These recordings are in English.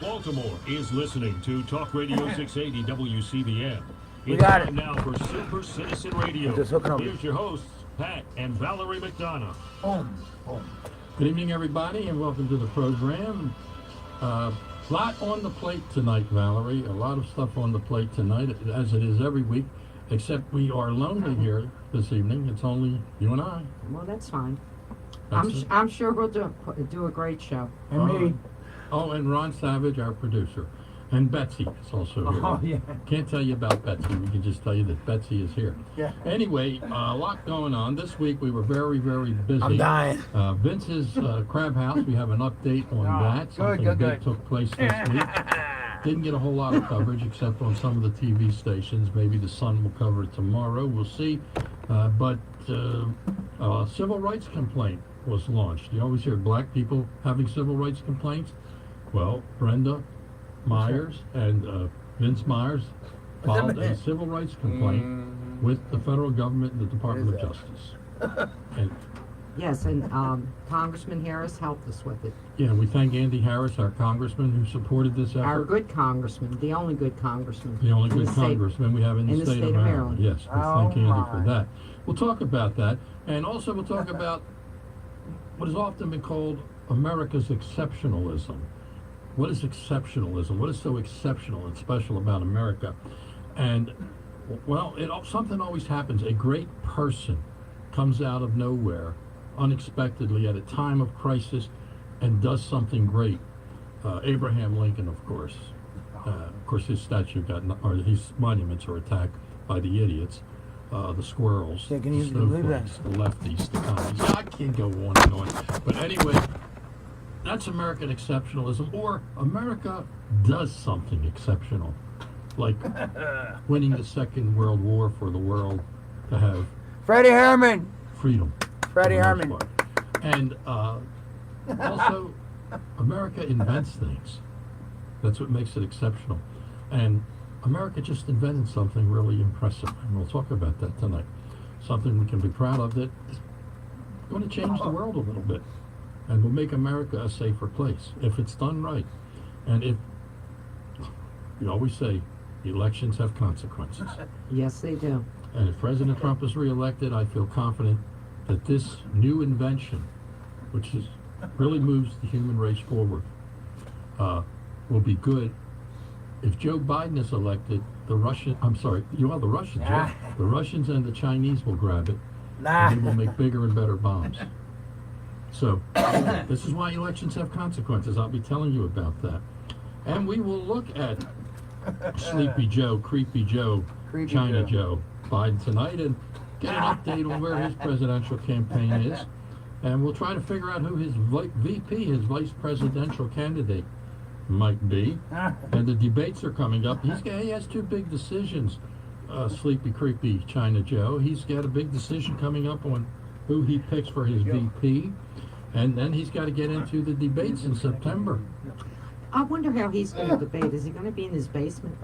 Baltimore is listening to Talk Radio 680 WCBM. We It's got time it. now for Super Citizen Radio. Just hooking up. Here's your hosts, Pat and Valerie McDonough. Boom, boom. Good evening, everybody, and welcome to the program. Lot on the plate tonight, Valerie. A lot of stuff on the plate tonight, as it is every week, except we are lonely here this evening. It's only you and I. Well, that's fine. That's it. I'm sure we'll do a great show. And me. Oh, and Ron Savage, our producer. And Betsy is also here. Oh, yeah. Can't tell you about Betsy. We can just tell you that Betsy is here. Yeah. Anyway, a lot going on. This week we were very, very busy. I'm dying. Vince's Crab House, we have an update on that. Good, Something good, big good. took place this week. Didn't get a whole lot of coverage except on some of the TV stations. Maybe the Sun will cover it tomorrow. We'll see. But a civil rights complaint was launched. You always hear black people having civil rights complaints. Well, Brenda Myers and Vince Myers filed a civil rights complaint with the federal government and the Department of Justice. And Yes, and Congressman Harris helped us with it. yeah, we thank Andy Harris, our congressman, who supported this effort. Our good congressman, the only good congressman. The only in good the state. congressman we have in the state of Maryland. Yes, we thank Andy my. for that. We'll talk about that, and also we'll talk about what has often been called America's exceptionalism. What is exceptionalism? What is so exceptional and special about America? And, well, something always happens. A great person comes out of nowhere, unexpectedly, at a time of crisis, and does something great. Abraham Lincoln, of course. Of course, his statue or his monuments are attacked by the idiots, the squirrels, Yeah, can the you believe that? snowflakes, the lefties, the commies. I can't go on and on. But anyway, that's American exceptionalism, or America does something exceptional, like winning the Second World War for the world to have Freddie Herman. freedom. Freddie for the most Herman. part. And also, America invents things. That's what makes it exceptional. And America just invented something really impressive, and we'll talk about that tonight. Something we can be proud of that is going to change the world a little bit, and will make America a safer place if it's done right. And if, you always say, elections have consequences. Yes, they do. And if President Trump is reelected, I feel confident that this new invention, which really moves the human race forward, will be good. If Joe Biden is elected, the Russians and the Chinese will grab it, and he will make bigger and better bombs. So, this is why elections have consequences. I'll be telling you about that. And we will look at Sleepy Joe, Creepy Joe, Creepy China Joe. Joe Biden tonight, and get an update on where his presidential campaign is. And we'll try to figure out who his VP, his vice presidential candidate, might be. And the debates are coming up. He has two big decisions, Sleepy Creepy China Joe. He's got a big decision coming up on who he picks for his VP. And then he's got to get into the debates in September. I wonder how he's going to debate. Is he going to be in his basement?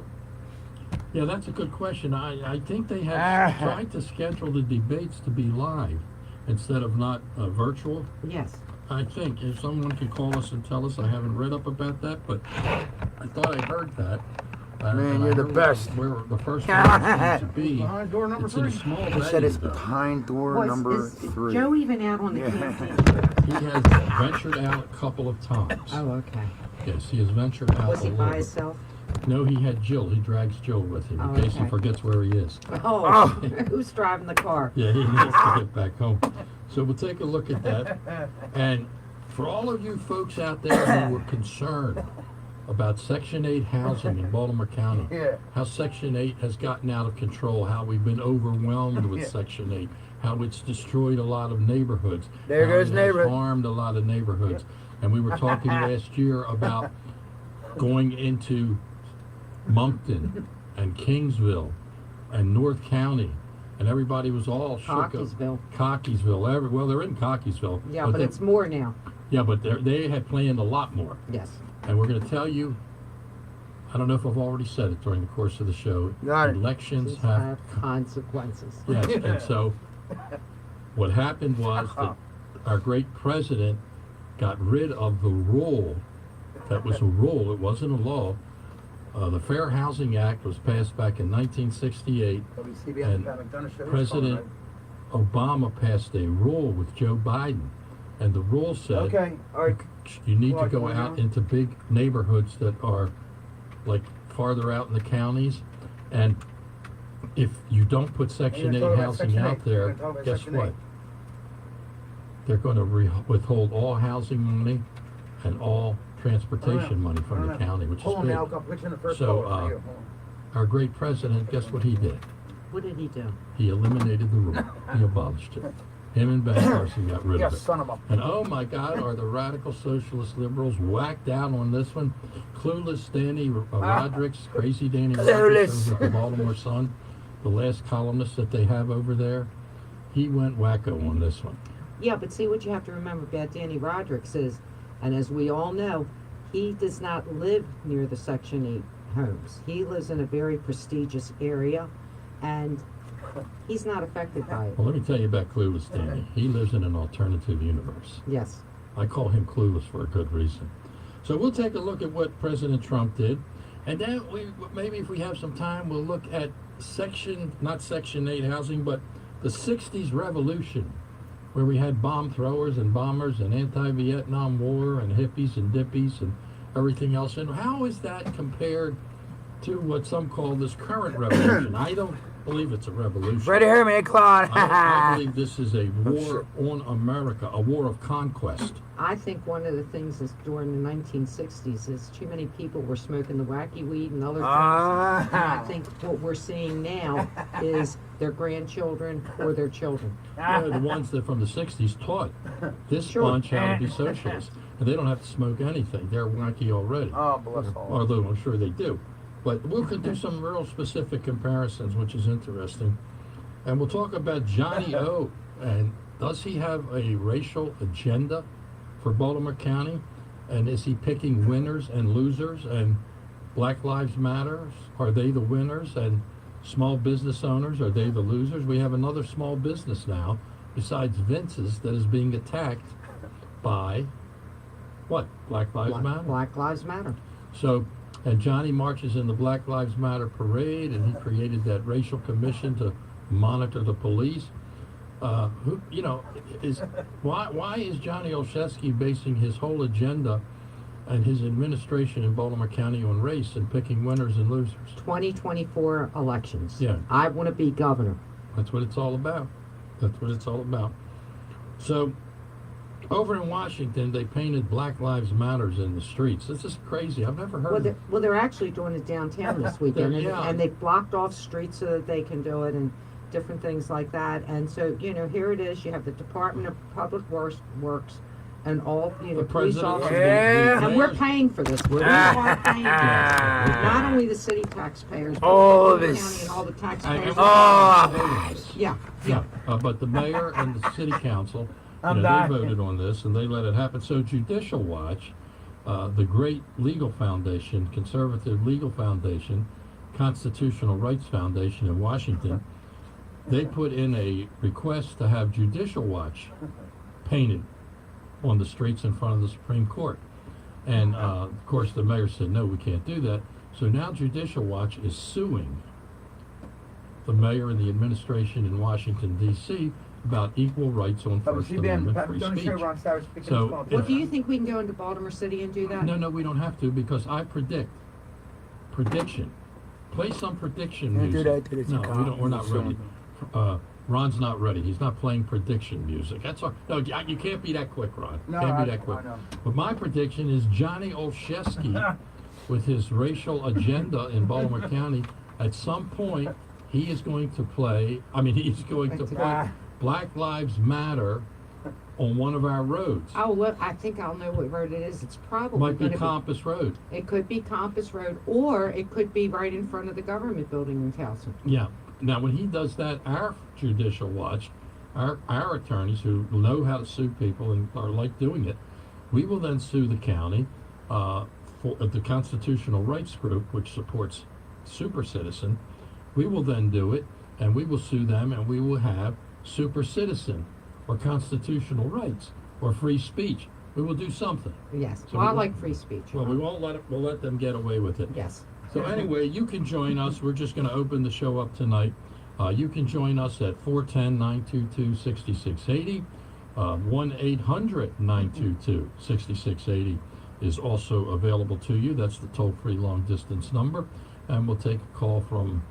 Yeah, that's a good question. I think they have tried to schedule the debates to be live instead of not virtual. Yes. I think if someone could call us and tell us, I haven't read up about that, but I thought I heard that. Man, and you're I the heard best. Where the first one seems to be. Behind door number It's in a 3. small He venue, said it's though. behind door Well, number is 3. Joe even out on the Yeah. campaign? He has ventured out a couple of times. Oh, okay. Yes, he has ventured out Was a he little by bit. himself? No, he had Jill. He drags Jill with him in Oh, case he okay. forgets where he is. Oh, who's driving the car? Yeah, he needs to get back home. So we'll take a look at that. And for all of you folks out there who were concerned about Section 8 housing in Baltimore County, Yeah. how Section 8 has gotten out of control, how we've been overwhelmed with Section 8, how it's destroyed a lot of neighborhoods, There how goes it neighborhood. has harmed a lot of neighborhoods. And we were talking last year about going into Moncton and Kingsville and North County, and everybody was all shook up. Cockeysville. Well, they're in Cockeysville. Yeah, but it's more now. Yeah, but they had planned a lot more. Yes. And we're going to tell you, I don't know if I've already said it during the course of the show, Got it. elections These have... have consequences. Yes, and so what happened was that our great president got rid of the rule That was a rule. It wasn't a law. The Fair Housing Act was passed back in 1968. And President Obama passed a rule with Joe Biden, and the rule said, Okay, all right. you need to Right, go going out on. into big neighborhoods that are like farther out in the counties, and if you don't put Section 8 talking about housing Section out 8. there, You're talking about guess Section what? 8. They're going to withhold all housing money and all transportation money from the county, which is Hold on big. now, I'll put you in the first So, caller for you. Hold on. Our great president, guess what he did? What did he do? He eliminated the rule. He abolished it. Him and Ben Carson got rid Yeah, of it. son of a... And oh my God, are the radical socialist liberals whacked out on this one? Clueless Danny Roderick's, crazy Danny Roderick of the Baltimore Sun, the last columnist that they have over there, he went wacko on this one. Yeah, but see what you have to remember about Danny Roderick is, and as we all know, he does not live near the Section 8 homes. He lives in a very prestigious area, and he's not affected by it. Well, let me tell you about Clueless Danny. He lives in an alternative universe. Yes. I call him clueless for a good reason. So we'll take a look at what President Trump did, and then maybe if we have some time, we'll look at not Section 8 housing, but the 60s revolution, where we had bomb throwers and bombers and anti-Vietnam War and hippies and dippies and everything else. And how is that compared to what some call this current revolution? I don't believe it's a revolution. Freddie Herman, hey, Claude. I believe this is a war on America, a war of conquest. I think one of the things is during the 1960s is too many people were smoking the wacky weed and other things. And I think what we're seeing now is their grandchildren or their children. The ones that from the 60s taught this Sure. bunch how to be socialists. And they don't have to smoke anything. They're wacky already. Oh, bless all. Although I'm sure they do. But we could do some real specific comparisons, which is interesting. And we'll talk about Johnny O. And does he have a racial agenda for Baltimore County? And is he picking winners and losers? And Black Lives Matter, are they the winners? And small business owners, are they the losers? We have another small business now, besides Vince's, that is being attacked by what? Black Lives Matter? Black Lives Matter. So, and Johnny marches in the Black Lives Matter parade, and he created that racial commission to monitor the police. Who, you know, why is Johnny Olszewski basing his whole agenda and his administration in Baltimore County on race and picking winners and losers? 2024 elections. Yeah. I want to be governor. That's what it's all about. That's what it's all about. So, over in Washington, they painted Black Lives Matters in the streets. This is crazy. I've never heard of it. They're actually doing it downtown this weekend, Yeah. and they've blocked off streets so that they can do it and different things like that. And so, you know, here it is. You have the Department of Public Works and all, you know, The police president, officers. Yeah. And we're paying for this. We are paying for this. Not only the city taxpayers, but All the this. county and all the taxpayers. Yeah. Yeah, but the mayor and the city council, I'm they dying. voted on this and they let it happen. So Judicial Watch, the great legal foundation, conservative legal foundation, Constitutional Rights Foundation in Washington, they put in a request to have Judicial Watch painted on the streets in front of the Supreme Court. And of course the mayor said, no, we can't do that. So now Judicial Watch is suing the mayor and the administration in Washington, D.C. about equal rights on First Amendment free speech. So, Well, do you think we can go into Baltimore City and do that? No, we don't have to, because I prediction. Play some prediction Can't do music. that till it's No, calm. we're not ready. Ron's not ready. He's not playing prediction music. That's all. No, you can't be that quick, Ron. No, Can't be I that quick. know. But my prediction is Johnny Olszewski, with his racial agenda in Baltimore County, at some point he is going to play. He's going to put Black Lives Matter on one of our roads. Oh, look, I think I'll know what road it is. It's probably Might be going to Compass Road. It could be Compass Road, or it could be right in front of the government building in Towson. Yeah. Now, when he does that, our Judicial Watch, our attorneys who know how to sue people and are like doing it, we will then sue the county for the Constitutional Rights Group, which supports Super Citizen. We will then do it, and we will sue them, and we will have Super Citizen or constitutional rights or free speech. We will do something. Yes. So Well, I we- like free speech. Well, we won't we'll let them get away with it. Yes. So anyway, you can join us. We're just going to open the show up tonight. You can join us at 410-922-6680. 1-800-922-6680 is also available to you. That's the toll-free long-distance number. And we'll take a call from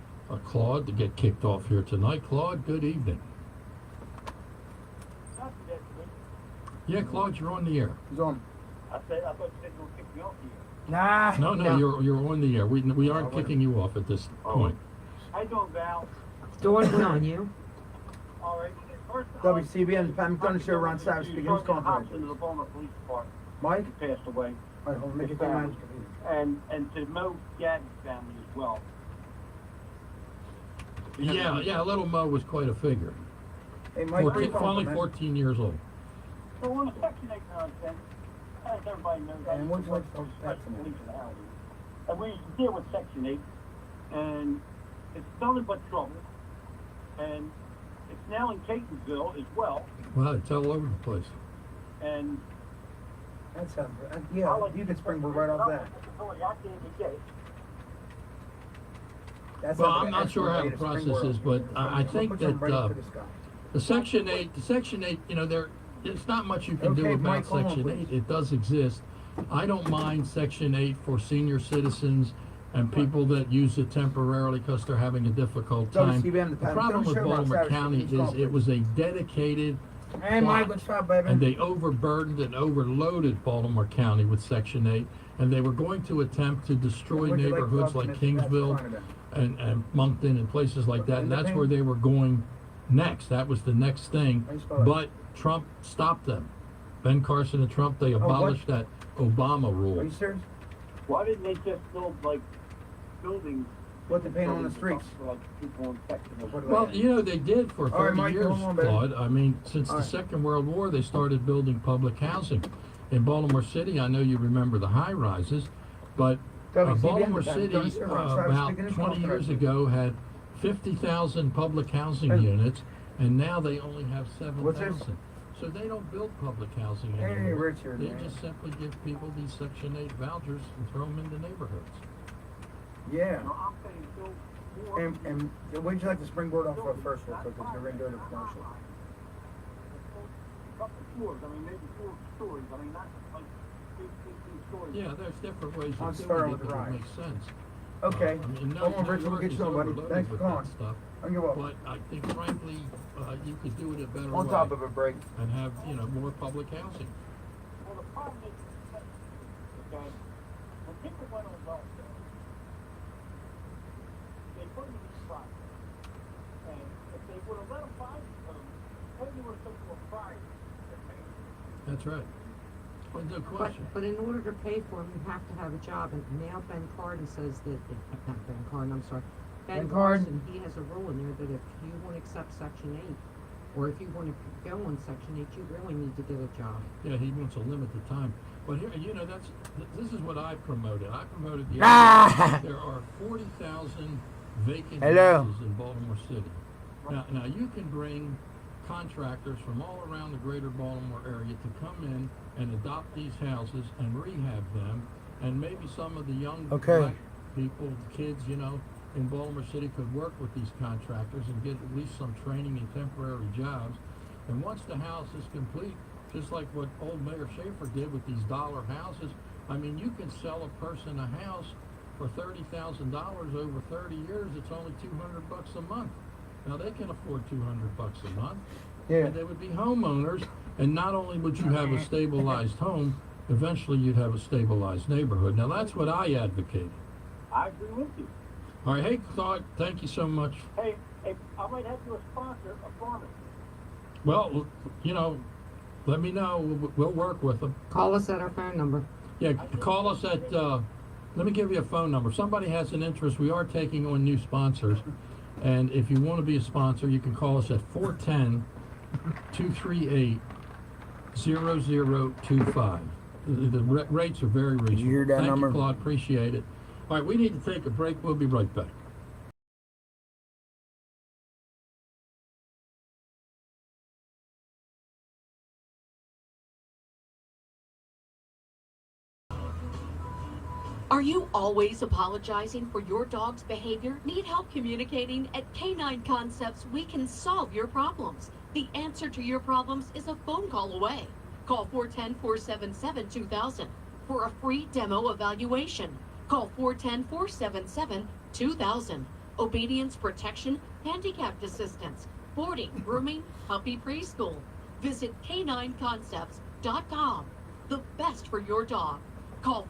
Claude to get kicked off here tonight. Claude, good evening. Yeah, Claude, you're on the air. He's on. I thought you said you were kicking me off here. Nah. No, No. you're on the air. We aren't kicking you off at this point. How you doing, Val? Doing well on you. All right. First, WCBN, Pat McDonough Show, Ron Savage speaking. Who's calling Hops tonight? into the Baltimore Police Department. Mike? He passed away. All right, hold on, make His it family. man. And to Mo Gadden's family as well. Yeah, little Mo was quite a figure. Hey, Mike, where you Only calling from, man? 14 years old. So on a Section 8 nonsense, as everybody knows, I And used what's to work like for those the Section 8? police and housing. And we used to deal with Section 8, and it's nothing but trouble. And it's now in Catonsville as well. Wow, it's all over the place. And That sounds good. Yeah, you can springboard right off that. I can't get it. That Well, sounds I'm like not an sure how the excellent way to process springboard is, but off. I think Put something that right up to this guy. the Section 8, you know, there's not much you can do Okay, about Mike, hold on, Section please. 8. It does exist. I don't mind Section 8 for senior citizens and people that use it temporarily because they're having a difficult time. WCBN, The Pat problem McDonough with Show, Ron Baltimore Savage County speaking. Who's is it was a dedicated Hey, Mike, what's up, baby? and they overburdened and overloaded Baltimore County with Section 8, and they were going to attempt to destroy Would you like neighborhoods to like talk to Mr. Kingsville Flanagan? and Moncton and places like that, and that's where they were going next. That was the next thing, How you spell it? but Trump stopped them. Ben Carson and Trump, they abolished that Obama Are rule. you serious? Why didn't they just build, like, buildings? What they paint on the streets? For, like, people in Texas. What do Well, you know, they did for All right, 30 Mike, years, hold on, baby. Claude. I mean, since All the right. Second World War, they started building public housing. In Baltimore City, I know you remember the high-rises, but WCBN, Baltimore Pat City, McDonough Show, Ron Savage about speaking. Who's 20 calling years tonight? ago, had 50,000 public housing Hey. units, and now they only have What's this? 7,000. So they don't build public housing Hey, anymore. Richard, They man. just simply give people these Section 8 vouchers and throw them into neighborhoods. Yeah. No, I'm saying build more. And what'd you like to springboard off of first, real quick, because we're going to go to commercial. Couple floors, I mean, maybe 4 stories, I mean, not like 15 stories. Yeah, there's different ways I'm of doing starting it with the that rise. would make sense. Okay. I mean, Hold on, Richard, we'll York get is you on, buddy. overloaded Thanks for with that calling. stuff. I'm your welcome. But I think frankly, you could do it a better On way top of a break. and have, more public housing. Well, the problem is, okay, when people went on welfare, they put them in these projects. And if they would have let them buy these homes, maybe they would have took them to a private. That's right. Well, no But, question. but in order to pay for them, you have to have a job. And now Ben Cardin says that, not Ben Cardin, I'm sorry. Ben Cardin. Carson, he has a rule in there that if you want to accept Section 8, or if you want to go on Section 8, you really need to get a job. Yeah, he wants to limit the time. But here, this is what I promoted. I promoted the Ah! idea. There are 40,000 vacant Hello. houses in Baltimore City. Now you can bring contractors from all around the greater Baltimore area to come in and adopt these houses and rehab them, and maybe some of the young Okay. black people, kids, in Baltimore City could work with these contractors and get at least some training and temporary jobs. And once the house is complete, just like what old Mayor Schaefer did with these dollar houses, I mean, you can sell a person a house for $30,000 over 30 years. It's only $200 a month. Now they can afford $200 a month. Yeah. And they would be homeowners, and not only would you have a stabilized home, eventually you'd have a stabilized neighborhood. Now that's what I advocated. I agree with you. All right, hey Claude, thank you so much. Hey, I might have you a sponsor, a pharmacy. Well, let me know. We'll work with them. Call us at our phone number. Yeah, call us at, let me give you a phone number. If somebody has an interest, we are taking on new sponsors. And if you want to be a sponsor, you can call us at 410-238-0025. The rates are very reasonable. you hear that Thank number? you, Claude. Appreciate it. All right, we need to take a break. We'll be right back. Are you always apologizing for your dog's behavior? Need help communicating? At Canine Concepts, we can solve your problems. The answer to your problems is a phone call away. Call 410-477-2000 for a free demo evaluation. Call 410-477-2000. Obedience, protection, handicapped assistance, boarding, grooming, puppy preschool. Visit canineconcepts.com. The best for your dog. Call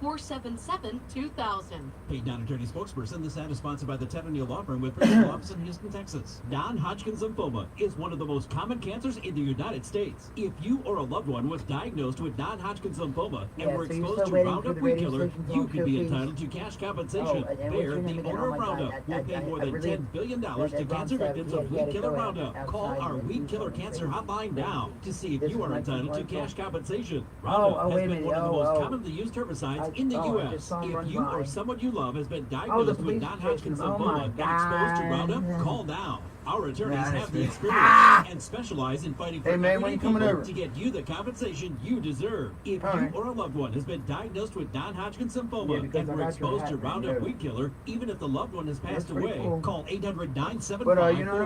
410-477-2000. Paid non-attorney spokesperson. This ad is sponsored by the Ted O'Neill Law Firm with principal office in Houston, Texas. Non-Hodgkin's lymphoma is one of the most common cancers in the United States. If you or a loved one was diagnosed with non-Hodgkin's lymphoma and were so you're exposed still to waiting for Roundup the Weed radio Killer, station to you come could through, be please? entitled to cash compensation. Oh, and what's There, your the name again? owner Oh of my God, Roundup will pay more than really- $10 billion to that cancer Ron victims said of he Weed had to Killer go Roundup. Call outside our and Weed do Killer something Cancer crazy. hotline now to see if This you is are my entitled to complaint. cash compensation. Oh, Roundup wait a has been minute. one of the most Oh. commonly used herbicides in the I U.S. just saw him If run you or by. someone you love has been Oh, the diagnosed with police non-Hodgkin's station. Oh, lymphoma my and exposed to Roundup, God. call now. Our attorneys Yeah, have the that's it. experience and specialize in fighting for Hey, man, when everyday you coming people over? to get you the compensation you deserve. If All you right. or a loved one has been diagnosed with non-Hodgkin's lymphoma Yeah, because and I were got your exposed to hat right Roundup there. Weed Killer, even if the loved one has passed pretty away, cool. call But, you know what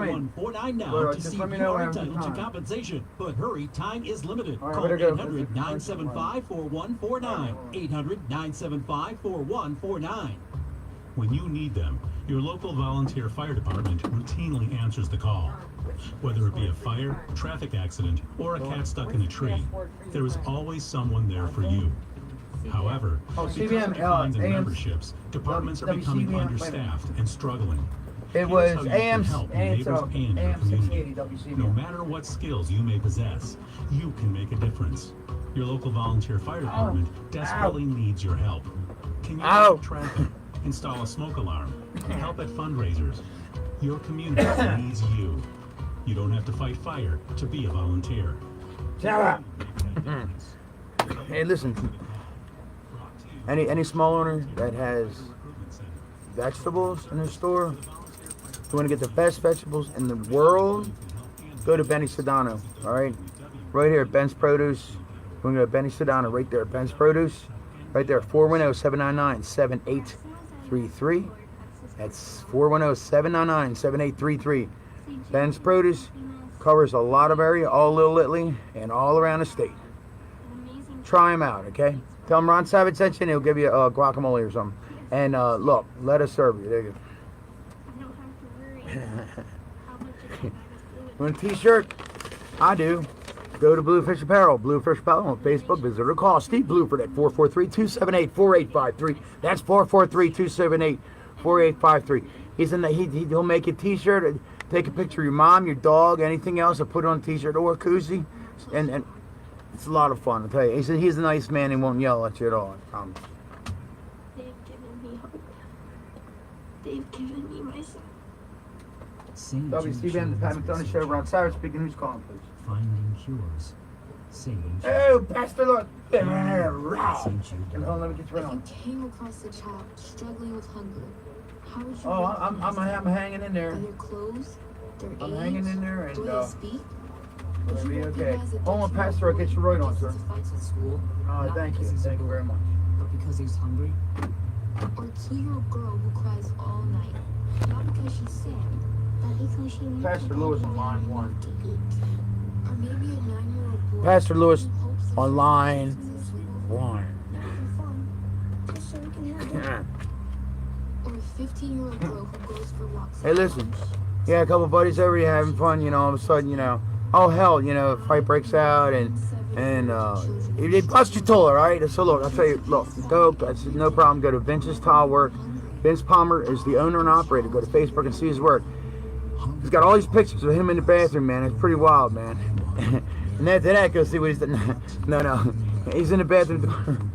I mean? 800-975-4149 now to just see let if me you know are when I have entitled to time. compensation. But hurry, time is limited. All right, Call better go. 800-975-4149. 800-975-4149. When you need them, your local volunteer fire department routinely answers the call. Whether it be a fire, traffic accident, or a cat stuck in a tree, there is always someone there for you. However, Oh, because CBM, of declines in AM, memberships, departments are becoming WCBM, understaffed and struggling. It Here's was how you AM, can help your neighbors and your AM community. 680 No WCBM. matter what skills you may possess, you can make a difference. Your local volunteer fire department desperately needs your help. Can you Ow. stop traffic, install a smoke alarm, help at fundraisers? Your community needs you. You don't have to fight fire to be a volunteer. Shut up. Hey, listen. Any small owner that has vegetables in their store, if you want to get the best vegetables in the world, go to Benny Sedano. All right, right here at Ben's Produce. We're going to go to Benny Sedano right there at Ben's Produce. Right there, 410-799-7833. That's 410-799-7833. Ben's Produce covers a lot of area, all Little Italy, and all around the state. Try them out, okay? Tell them Ron Savage sent you, and he'll give you guacamole or something. And look, let us serve you. There you go. Want a t-shirt? I do. Go to Bluefish Apparel. Bluefish Apparel on Facebook. Visit or call Steve Bluford at 443-278-4853. That's 443-278-4853. He'll make a t-shirt. Take a picture of your mom, your dog, anything else, and put it on a t-shirt or a koozie. And it's a lot of fun, I'll tell you. He said he's a nice man. He won't yell at you at all, I promise. They've given me hope. They've given me my son. WCBM, the Pat McDonough Show. Ron Savage speaking. Who's calling, please? Finding cures. Sage. Oh, Pastor Lord. And Sage hold on, let me get you right If on. you came across a child struggling with hunger, how would you Oh, I'm hanging in there. Are their clothes, their I'm age, hanging in there, and the way they speak? Would it'll you be want okay. them as Hold on, additional Pastor, I'll get you right on, because sir. of fights at school? Oh, thank you. Thank you very much. But because he's hungry? Or a 2-year-old girl who cries all night, not because she's sad, but because she needs Pastor to Lewis have on line something 1. to eat. Or maybe a 9-year-old boy Pastor Lewis who hopes that on she line has a sleepover 1. night for fun, just so we can have dinner. Or a 15-year-old girl who goes for walks. Hey, listen. Yeah, a couple buddies over here having fun, all of a sudden, oh hell, a fight breaks out and they bust your tool, all right? So look, I'll tell you, look, I said, no problem, go to Vince's Tile Work. Vince Palmer is the owner and operator. Go to Facebook and see his work. He's got all these pictures of him in the bathroom, man. It's pretty wild, man. And after that, go see what he's done. No. He's in the bathroom.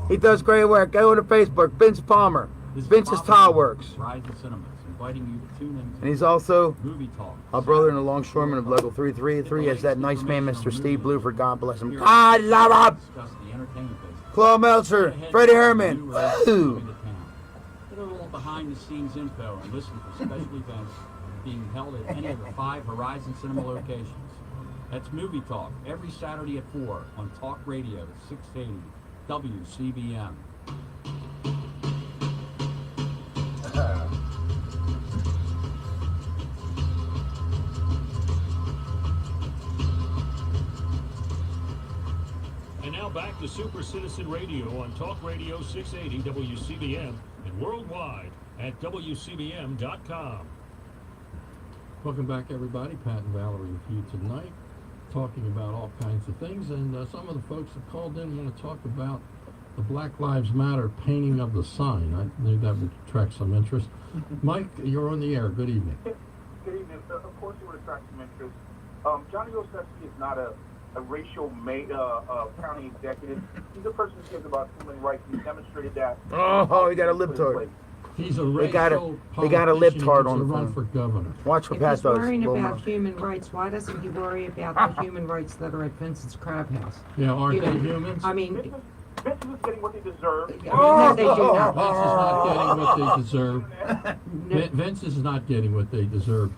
He does great work. Go to Facebook, Vince Palmer. Vince's Tile Works. Rising Cinemas, inviting you to tune in And he's also Movie Talk. a brother and a longshoreman of Local 333. Has that nice man, Mr. Steve Bluford. God bless him. God love him. Discuss the entertainment business. Claude Meltzer, Freddie Herman. Woo! Woo! Get a little behind-the-scenes info and listen for special events being held at any of the 5 Horizon Cinema locations. That's Movie Talk every Saturday at 4 on Talk Radio 680 WCBM. back to Super Citizen Radio on Talk Radio 680 WCBM and worldwide at WCBM.com. Welcome back, everybody. Pat and Valerie with you tonight, talking about all kinds of things. And some of the folks that called in want to talk about the Black Lives Matter painting of the sign. I knew that would attract some interest. Mike, you're on the air. Good evening. Good evening. Of course, it would attract some interest. Johnny Osefsky is not a racial county executive. He's a person who cares about human rights. He's demonstrated that. Oh, he got a libtard. He's a They got a politician libtard who on gets to the run phone. for governor. Watch what If Pat he's does. worrying Little about mouse. human rights, why doesn't he worry about the human rights that are at Vincent's Crab House? Yeah, aren't You they know, humans? I mean, Vince is getting what they deserve. no, they do not. Vince is not getting what they deserve. Vince is not getting what they deserve.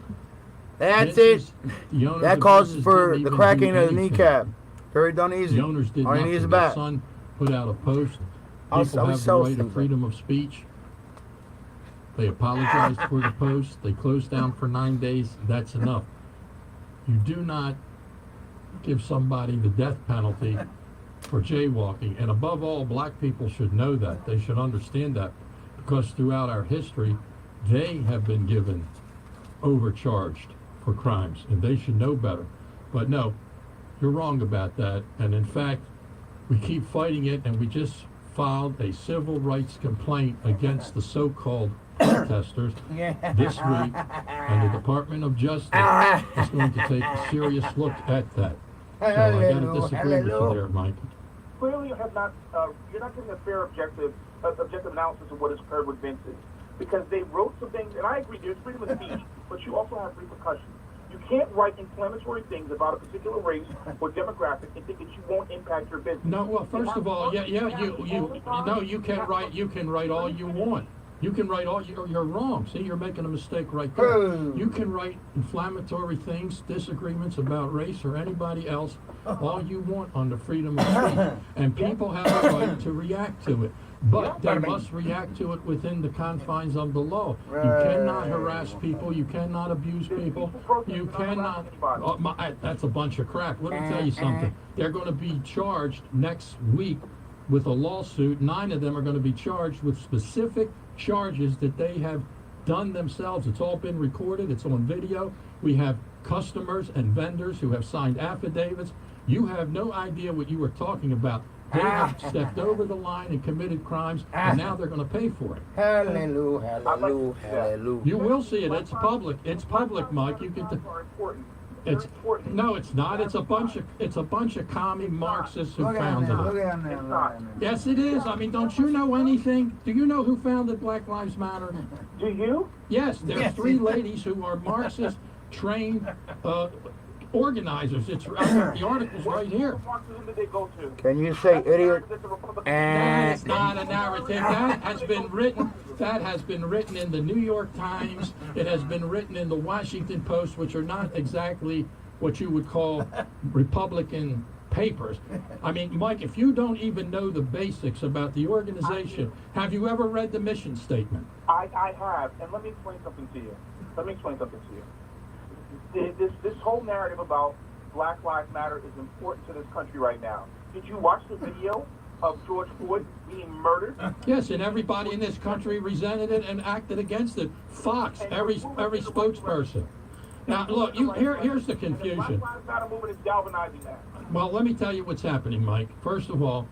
That's Vince's- it. the owners That of calls Vince's for didn't the even cracking do of the anything. kneecap. Very done easy. The owners did All you need nothing. is a Their bat. son put out a post. I'll People have the sell right of things. freedom of speech. They apologized for the post. They closed down for 9 days. That's enough. You do not give somebody the death penalty for jaywalking. And above all, black people should know that. They should understand that. Because throughout our history, they have been given overcharged for crimes. And they should know better. But no, you're wrong about that. And in fact, we keep fighting it, and we just filed a civil rights complaint against the so-called protesters this week, and the Department of Justice is going to take a serious look at that. So I got to disagree with you there, Mike. Clearly, you have not. You're not getting a fair objective analysis of what has occurred with Vincent, because they wrote some things, and I agree. There's freedom of speech, but you also have repercussions. You can't write inflammatory things about a particular race or demographic and think that you won't impact your business. No, well, first of all, you can write all you want. You can write all you're wrong. See, you're making a mistake right there. You can write inflammatory things, disagreements about race or anybody else, all you want on the freedom of speech, and people have a right to react to it. But they must react to it within the confines of the law. You cannot harass people. You cannot abuse people. You cannot. That's a bunch of crap. Let me tell you something. They're going to be charged next week with a lawsuit. 9 of them are going to be charged with specific charges that they have done themselves. It's all been recorded. It's on video. We have customers and vendors who have signed affidavits. You have no idea what you were talking about. They have stepped over the line and committed crimes, and now they're going to pay for it. Hallelujah, hallelujah, hallelujah. You will see it. It's public. It's public, Mike. You can. It's no, it's not. It's a bunch of commie Marxists who founded it. Yes, it is. I mean, don't you know anything? Do you know who founded Black Lives Matter? Do you? Yes, there's 3 ladies who are Marxist trained organizers. It's the article's right here. Marxism did they go to? Can you say idiot? That is not a narrative. That has been written. That has been written in the New York Times. It has been written in the Washington Post, which are not exactly what you would call Republican papers. I mean, Mike, if you don't even know the basics about the organization, have you ever read the mission statement? I have, and let me explain something to you. This whole narrative about Black Lives Matter is important to this country right now. Did you watch the video of George Floyd being murdered? Yes, and everybody in this country resented it and acted against it. Fox, every spokesperson. Now, look, here's the confusion. Black Lives Matter movement is galvanizing that. Well, let me tell you what's happening, Mike. First of all,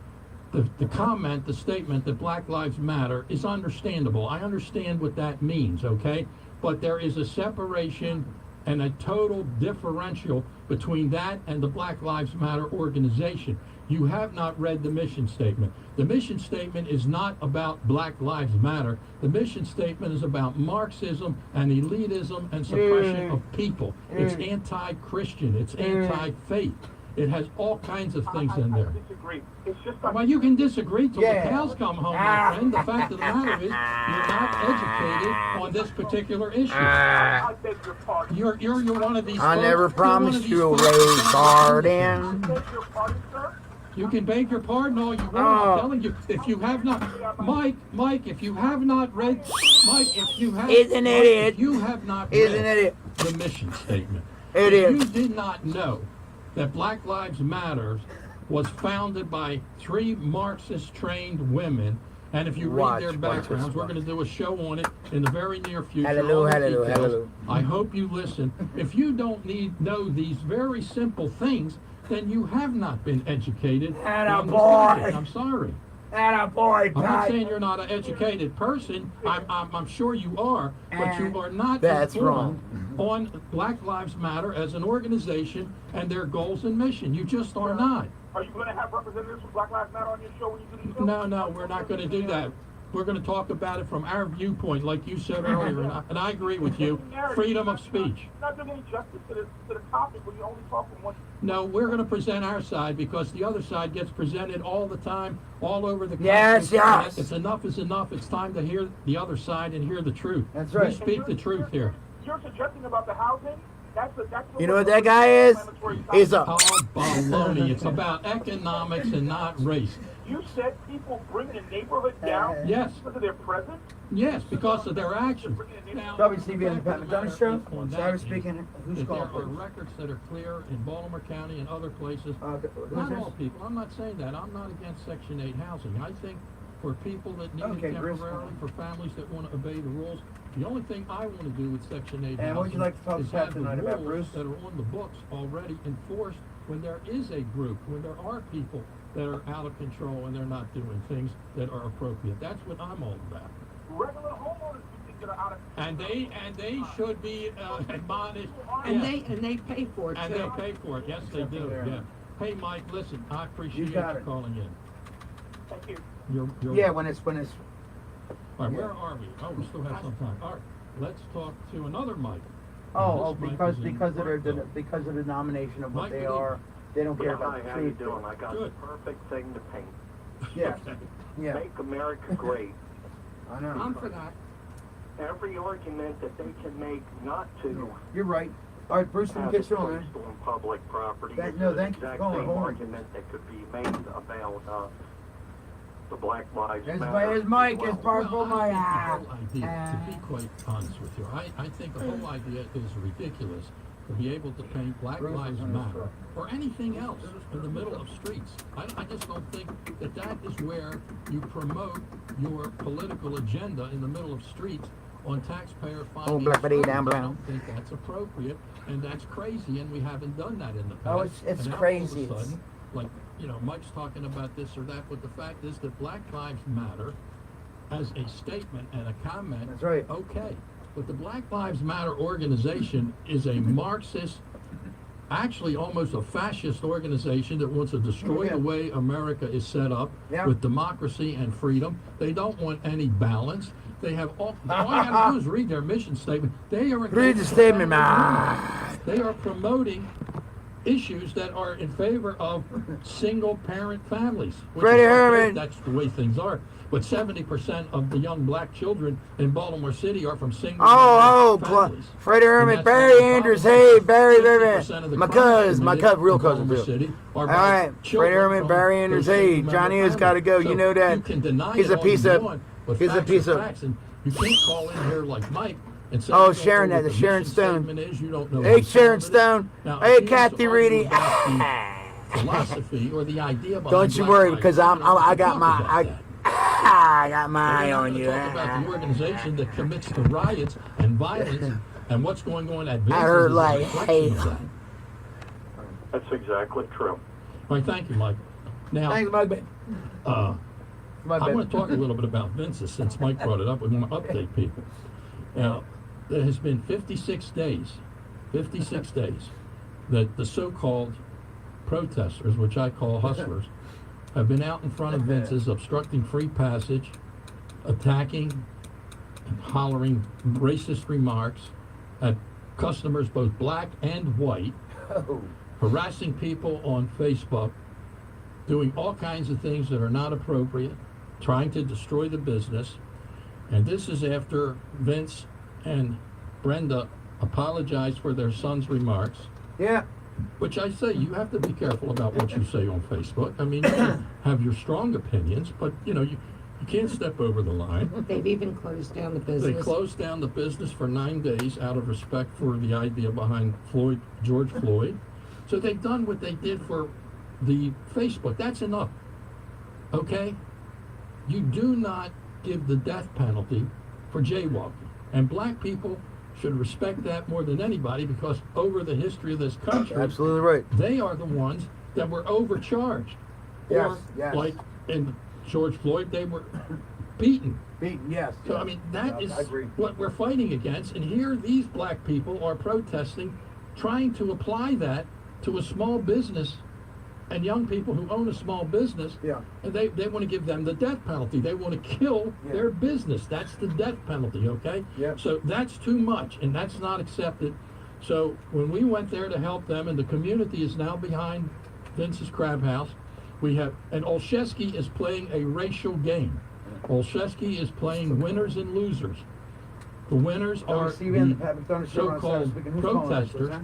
the statement that Black Lives Matter is understandable. I understand what that means, okay? But there is a separation and a total differential between that and the Black Lives Matter organization. You have not read the mission statement. The mission statement is not about Black Lives Matter. The mission statement is about Marxism and elitism and suppression of people. It's anti-Christian. It's anti-faith. It has all kinds of things in there. I disagree. It's just Well, you can disagree till the cows come home, my friend. The fact of the matter is, you're not educated on this particular issue. I beg your pardon. You're one of these. I folks- never you're one promised of these you a folks- raised garden. I beg your pardon, sir? You can beg your pardon all you want. I'm telling you, if you have not, Mike, if you have not read, if you have not read the mission statement, It if is. you did not know that Black Lives Matter was founded by 3 Marxist-trained women. And if you Watch, read their watch backgrounds, this we're one. going to do a show on it in the very near future. Hallelujah, all the hallelujah, details. hallelujah. I hope you listen. If you don't know these very simple things, then you have not been educated. on the Attaboy. subject. I'm sorry. Attaboy, I'm not Pat. saying you're not an educated person. I'm sure you are, but you are not That's informed on Black Lives Matter as an organization and their goals and mission. You just are not. Are you going to have representatives from Black Lives Matter on your show when you do the show? No, we're not going to do that. We're going to talk about it from our viewpoint, like you said earlier, and I agree with you. Freedom of speech. Not doing any justice to the topic when you only talk from one. No, we're going to present our side because the other side gets presented all the time, all over the country. Yes, yes. It's enough is enough. It's time to hear the other side and hear the truth. That's right. We speak the truth here. You're suggesting about the housing? That's You know what that guy is? He's a... Oh, baloney. It's about economics and not race. You said people bringing the neighborhood down Yes. because of their presence? Yes, because of their actions. Now, WCB Independent Johnny Show. on that Sorry is speaking. Who's that there calling, are please? records that are clear in Baltimore County and other places. Who's Not this? all people. I'm not saying that. I'm not against Section 8 housing. I think for people that need Okay, it Bruce. temporarily, for families that want to obey the rules, the only thing I want to do with Section 8 And what would you housing like to talk is about have tonight the about, rules Bruce? that are on the books already enforced when there is a group, when there are people that are out of control and they're not doing things that are appropriate. That's what I'm all about. Regular homeowners you think that are out of And they should be admonished. And Yes. they pay for it And too. they pay for it. Yes, they do. Yeah. Hey, Mike, listen, I appreciate you got it. calling in. Thank you. You're Yeah, when it's... all right, where are we? Oh, we still have some time. All right, let's talk to another Mike. Oh, This Mike because is in because of their Brookville. because of the denomination of what Mike, they good are, they don't care Yeah, about hi, the how you truth. doing? I got Good. the perfect thing to paint. Yeah, yeah, Make America great. I know. I'm for that. Every argument that they can make not to You're right. All right, Bruce, let me have get it you on, placed man. on public property That- is no, the thank you for exact calling. same Hold on. argument that could be made about the Black Lives There's Matter. Mike, as it's well. powerful, Well, Mike. I think the whole idea, to be quite honest with you, I think the whole idea is ridiculous to be able to paint Black Bruce Lives is on his Matter truck. or anything else in the middle of streets. I just don't think that that is where you promote your political agenda in the middle of streets on taxpayer funding. black buddy, down I below. don't think that's appropriate, and that's crazy, and we haven't done that in the past. Oh, it's And now crazy. All of a sudden, like, you know, Mike's talking about this or that, but the fact is that Black Lives Matter as a statement and a comment. That's right. Okay. But the Black Lives Matter organization is a Marxist, actually almost a fascist organization that wants to destroy Yeah. the way America is set up Yeah. with democracy and freedom. They don't want any balance. They have all you gotta do is read their mission statement. They are Read the against statement, family man. They are promoting issues that are in favor of single parent families. which Freddie is okay, Herman. That's the way things are. But 70% of the young black children in Baltimore City are from single families. Freddie And Herman, that's Barry not the Andrews, problem. hey, Barry, 50% of the my crimes cousin, committed real in cousin Baltimore too. City are All by right, children Freddie Herman, from Barry those Andrews, hey, single-member Johnny has got to go. families. You know that. You can deny He's it a all piece you of. want, but He's a facts piece are of. facts, and you can't call in here like Mike and say Oh, you don't Sharon, know what that's the Sharon mission Stone. statement is, you don't know Hey, who Sharon started it. Stone. Now, Hey, if he wants to Kathy argue Reedy. about the philosophy or the idea behind Don't you Black worry, Lives because Matter, I got talk my about that. I got my But eye we're not on gonna you. talk about the organization that commits the riots and violence and what's going on at Vince's heard is a like, reflection hey. of that. That's exactly true. All right, thank you, Mike. Now, Thanks, Mike. I bad. want to talk a little bit about Vince's since Mike brought it up. We want to update people. Now, there has been 56 days that the so-called protesters, which I call hustlers, have been out in front of Vince's, obstructing free passage, attacking and hollering racist remarks at customers, both black and white, harassing people on Facebook, doing all kinds of things that are not appropriate, trying to destroy the business. And this is after Vince and Brenda apologized for their son's remarks. Yeah. Which I say, you have to be careful about what you say on Facebook. I mean, you can have your strong opinions, but, you know, you can't step over the line. They've even closed down the business. They closed down the business for 9 days out of respect for the idea behind George Floyd. So they've done what they did for the Facebook. That's enough. Okay? You do not give the death penalty for jaywalking. And black people should respect that more than anybody, because over the history of this country, Absolutely right. they are the ones that were overcharged. Yes, Or, yes. like in George Floyd, they were beaten. Beaten, yes. So, yes. I mean, that is I agree. what we're fighting against. And here these black people are protesting, trying to apply that to a small business and young people who own a small business. Yeah. And they want to give them the death penalty. They want to kill Yeah. their business. That's the death penalty, okay? Yeah. So that's too much, and that's not accepted. So when we went there to help them, and the community is now behind Vince's Crab House, we have, and Olszewski is playing a racial game. Olszewski is playing winners and losers. The winners are the so-called protesters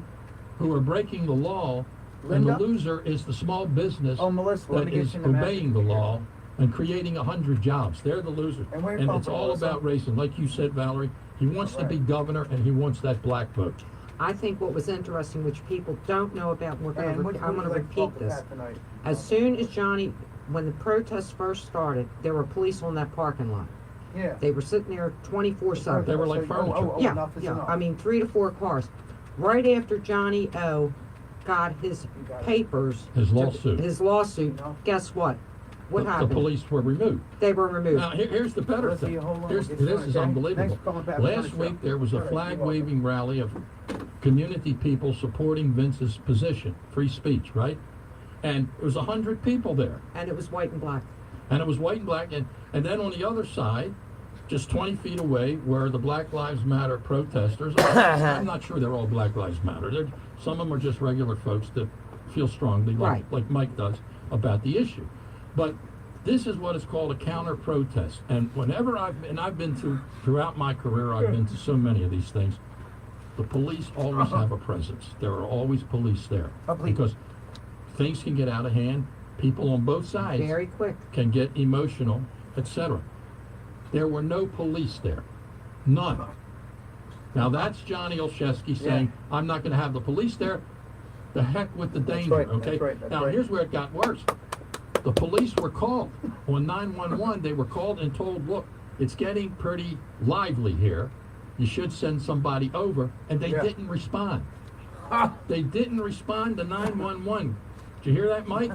who are breaking the law, and the loser is the small business Melissa, let that me get is you in the obeying the message. law and creating 100 jobs. They're the losers. And where you And come it's from, all Melissa? about race. And like you said, Valerie, he wants to be governor, and he wants that black vote. I think what was interesting, which people don't know about, and And I'm going to repeat this. As soon as when the protests first started, there were police on that parking lot. Yeah. They were sitting there 24/7. They were like furniture. Yeah, enough is yeah. enough. I mean, 3 to 4 cars. Right after Johnny O got his papers, His lawsuit. guess what? What The happened? police were removed. They were removed. Now, here's the better Melissa, thing. you hold on, This we'll get is started, okay? unbelievable. Thanks for coming back. Last week, there was a flag-waving rally of community people supporting Vince's position, free speech, right? And there was 100 people there. And it was white and black. And it was white and black. And then on the other side, just 20 feet away, were the Black Lives Matter protesters. I'm not sure they're all Black Lives Matter. Some of them are just regular folks that feel strongly, like Mike does, about the issue. But this is what is called a counter-protest. And whenever I've been throughout my career, I've been to so many of these things, the police always have a presence. There are always police there. Because things can get out of hand. People on both sides Very quick. can get emotional, etc. There were no police there. None. Now that's Johnny Olszewski saying, I'm not going to have the police there. The heck with the danger, right, okay? that's right, that's Now right. here's where it got worse. The police were called. On 911, they were called and told, look, it's getting pretty lively here. You should send somebody over. And they didn't respond. They didn't respond to 911. Did you hear that, Mike?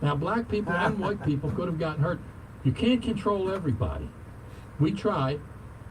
Now, black people and white people could have gotten hurt. You can't control everybody. We tried,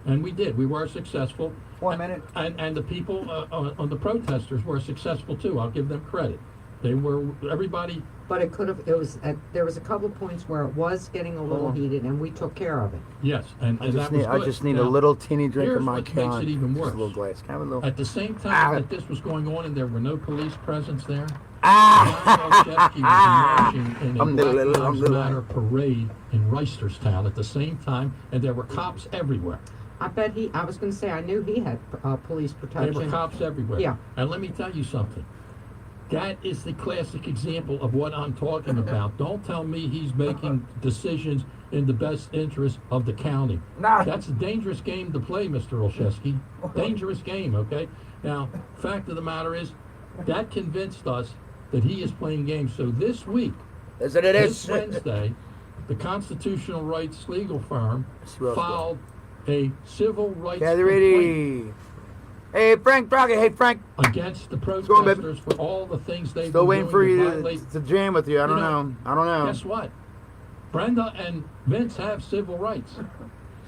and we did. We were successful. 1 minute. And the people on the protesters were successful too. I'll give them credit. They were, everybody. But there was a couple points where it was getting a little heated, and we took care of it. Yes, and that was good. I just need Now, a little teeny drink here's of my what makes it even worse. Just a little glass. Can I have a little? At the same time that this was going on and there were no police presence there, Ah! Johnny Olszewski was marching in a I'm Black little- Lives little- Matter parade in Reisterstown at the same time, and there were cops everywhere. I was going to say, I knew he had police There protection. were cops everywhere. Yeah. And let me tell you something. That is the classic example of what I'm talking about. Don't tell me he's making decisions in the best interest of the county. Nah. That's a dangerous game to play, Mr. Olszewski. Dangerous game, okay? Now, fact of the matter is, that convinced us that he is playing games. So this week, Is it? It this is. Wednesday, the constitutional rights legal firm see what else filed a civil rights Gather complaint ready. Hey, Frank Braga. Hey, Frank. against the going, baby? protesters for all the things they've Still been waiting doing for to you violate. to jam with you. I don't know, know. I don't know. Guess what? Brenda and Vince have civil rights.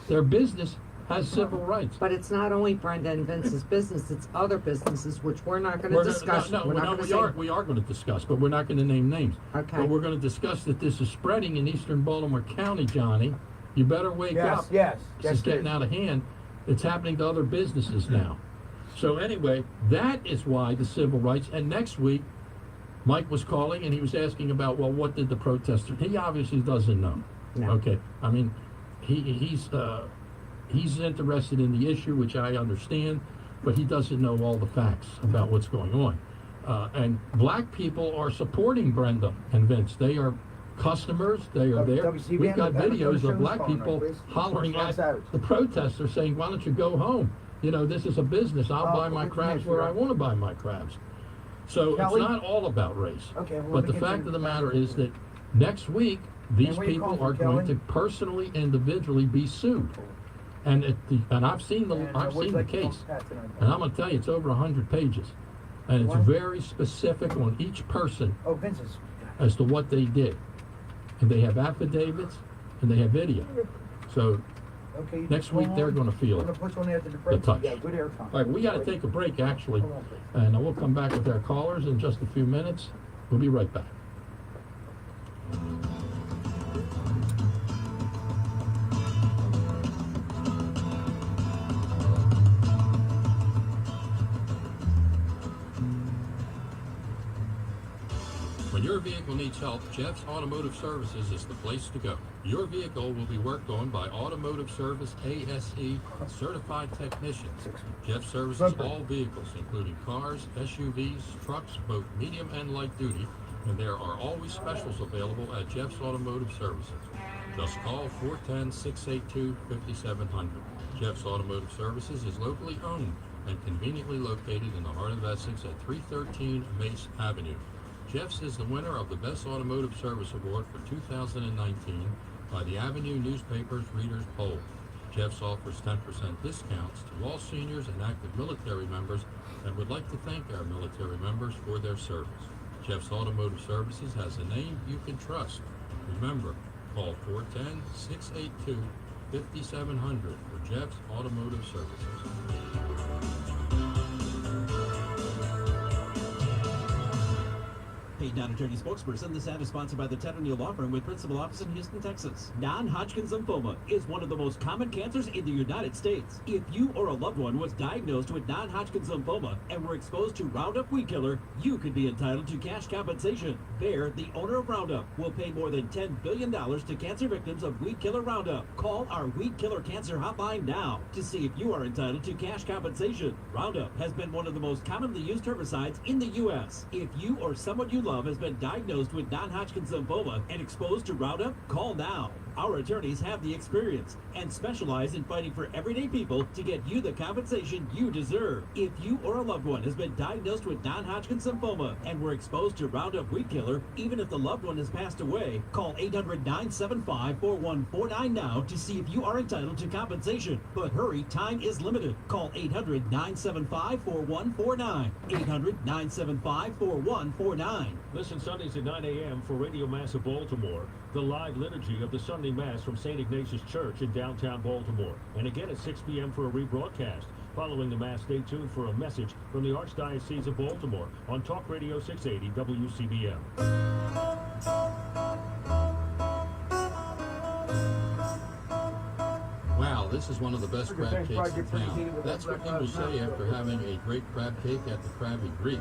Their business has civil rights. But it's not only Brenda and Vince's business, it's other businesses, which we're not going to We're not- discuss. No, We're not gonna say- we are going to discuss, but we're not going to name names. Okay. But we're going to discuss that this is spreading in eastern Baltimore County, Johnny. You better wake up. Yes. This is getting out of hand. It's happening to other businesses now. So anyway, that is why the civil rights. And next week, Mike was calling and he was asking about, well, what did the protesters? He obviously doesn't know. No. Okay. I mean, he's interested in the issue, which I understand, but he doesn't know all the facts about what's going on. And black people are supporting Brenda and Vince. They are customers. They are there. WCBM, We've got have a videos show of black phone, right, people please? hollering Ron at Savage. the protesters saying, why don't you go home? You know, this is a business. I'll buy my crabs where I want to buy my crabs. So Kelly? it's not all about race. Okay, well, but let the me get fact you- of the matter is that next week, these where you people calling are from, going to Kelly? personally, individually be sued. And I've seen the And, I've what seen you the like to call case, Pat tonight? and I'm gonna tell you, it's over 100 pages, and it's What? very specific on each person Oh, Vince's. as to what they did, and they have affidavits and they have video. So Okay. next week they're going to feel I'm it. gonna put you on after the break. touch. Yeah, good air time. All right, we got to take a break actually, and we'll come back with our callers in just a few minutes. We'll be right back. When your vehicle needs help, Jeff's Automotive Services is the place to go. Your vehicle will be worked on by Automotive Service ASE certified technicians. Jeff services all vehicles, including cars, SUVs, trucks, both medium and light duty, and there are always specials available at Jeff's Automotive Services. Just call 410-682-5700. Jeff's Automotive Services is locally owned and conveniently located in the heart of Essex at 313 Mace Avenue. Jeff's is the winner of the Best Automotive Service Award for 2019 by the Avenue Newspaper's Readers Poll. Jeff's offers 10% discounts to all seniors and active military members and would like to thank our military members for their service. Jeff's Automotive Services has a name you can trust. Remember, call 410-682-5700 for Jeff's Automotive Services. Paid non-attorney spokesperson. This ad is sponsored by the Ted O'Neill Law Firm with principal office in Houston, Texas. Non-Hodgkin's lymphoma is one of the most common cancers in the United States. If you or a loved one was diagnosed with non-Hodgkin's lymphoma and were exposed to Roundup weed killer, you could be entitled to cash compensation. Bayer, the owner of Roundup, will pay more than $10 billion to cancer victims of weed killer Roundup. Call our weed killer cancer hotline now to see if you are entitled to cash compensation. Roundup has been one of the most commonly used herbicides in the U.S. If you or someone you love has been diagnosed with non-Hodgkin's lymphoma and exposed to Roundup, call now. Our attorneys have the experience and specialize in fighting for everyday people to get you the compensation you deserve. If you or a loved one has been diagnosed with non-Hodgkin's lymphoma and were exposed to Roundup weed killer, even if the loved one has passed away, call 800-975-4149 now to see if you are entitled to compensation. But hurry, time is limited. Call 800-975-4149. 800-975-4149. Listen Sundays at 9 a.m. for Radio Mass of Baltimore, the live liturgy of the Sunday Mass from St. Ignatius Church in downtown Baltimore. And again at 6 p.m. for a rebroadcast. Following the Mass, stay tuned for a message from the Archdiocese of Baltimore on Talk Radio 680 WCBM. Wow, this is one of the best crab cakes in town. That's what you will say after having a great crab cake at the Krabby Greek.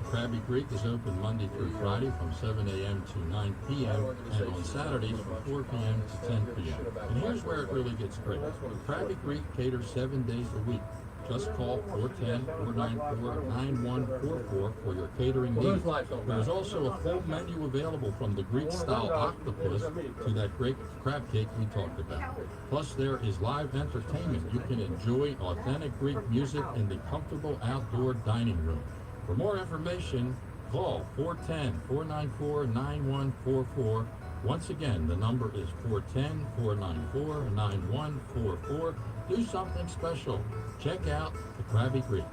The Krabby Greek is open Monday through Friday from 7 a.m. to 9 p.m. and on Saturdays from 4 p.m. to 10 p.m. And here's where it really gets great. The Krabby Greek caters 7 days a week. Just call 410-494-9144 for your catering needs. There's also a full menu available from the Greek-style octopus to that great crab cake we talked about. Plus, there is live entertainment. You can enjoy authentic Greek music in the comfortable outdoor dining room. For more information, call 410-494-9144. Once again, the number is 410-494-9144. Do something special. Check out the Krabby Greek.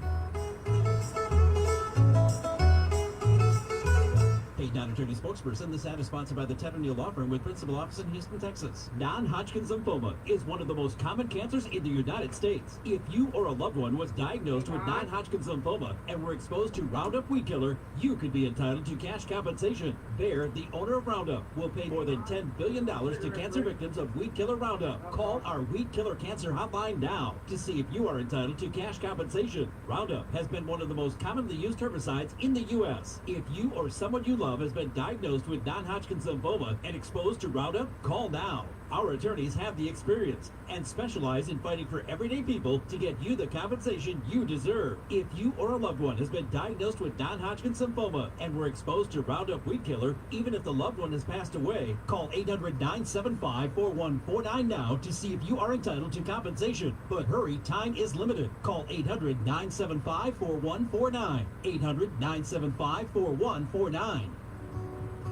Paid non-attorney spokesperson. This ad is sponsored by the Ted O'Neill Law Firm with principal office in Houston, Texas. Non-Hodgkin's lymphoma is one of the most common cancers in the United States. If you or a loved one was diagnosed with non-Hodgkin's lymphoma and were exposed to Roundup weed killer, you could be entitled to cash compensation. Bayer, the owner of Roundup, will pay more than $10 billion to cancer victims of weed killer Roundup. Call our weed killer cancer hotline now to see if you are entitled to cash compensation. Roundup has been one of the most commonly used herbicides in the U.S. If you or someone you love has been diagnosed with non-Hodgkin's lymphoma and exposed to Roundup, call now. Our attorneys have the experience and specialize in fighting for everyday people to get you the compensation you deserve. If you or a loved one has been diagnosed with non-Hodgkin's lymphoma and were exposed to Roundup weed killer, even if the loved one has passed away, call 800-975-4149 now to see if you are entitled to compensation. But hurry, time is limited. Call 800-975-4149. 800-975-4149.